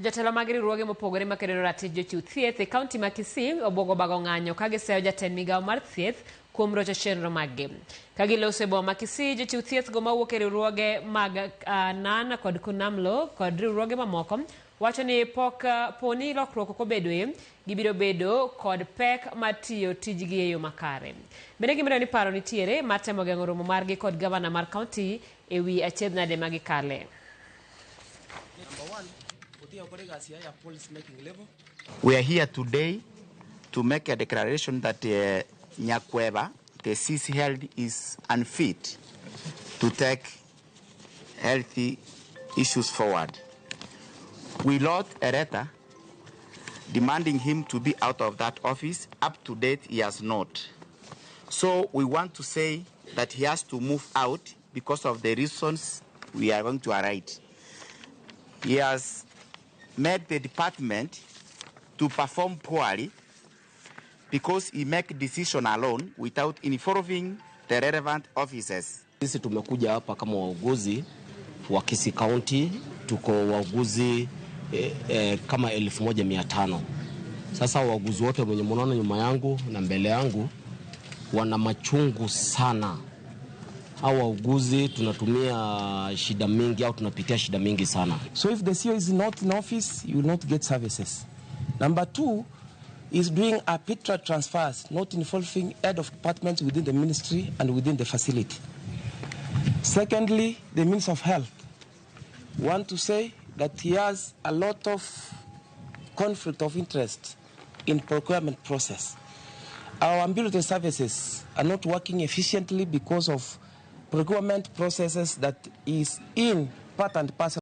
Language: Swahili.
Jatelo mag riwruoge mopogore makedo ratich jochiw thieth e kaunti ma Kisii obuogo bago ng'anyo ka giseyo jatend migawo mar thieth kuom rocho chenro maggi. Ka giloso e boma ma Kisii, jochiw thieth go mawuok e riwruoge mag Nan kod Kunamlo kod riwruoge mamoko wacho ni poni lokruok ok obedoe, gibiro bedo kod pek mar tiyo tijgi e yo makare. Bende gimiro ni paro nitiere mar temo geng'o romo margi kod gavana mar kaunti e wi achiedhnade ma gikale. We are here today to make a declaration that Nyakweba, the Kisii health is unfit to take healthy issues forward. We wrote a letter demanding him to be out of that office. Up to date, he has not. So we want to say that he has to move out because of the reasons we are going to write. He has made the department to perform poorly because he make decision alone without involving the relevant officers. Sisi tumekuja hapa kama wauguzi wa Kisii County, tuko wauguzi kama 1500. Sasa wauguzi wote wenye mnaona nyuma yangu na mbele yangu wana machungu sana. Hao wauguzi tunatumia shida mingi au tunapitia shida mingi sana. So if the CEO is not in office, you will not get services. Number 2 is doing arbitrary transfers, not involving head of departments within the ministry and within the facility. Secondly, the Minister of Health want to say that he has a lot of conflict of interest in procurement process. Our ambulatory services are not working efficiently because of procurement processes that is in part and parcel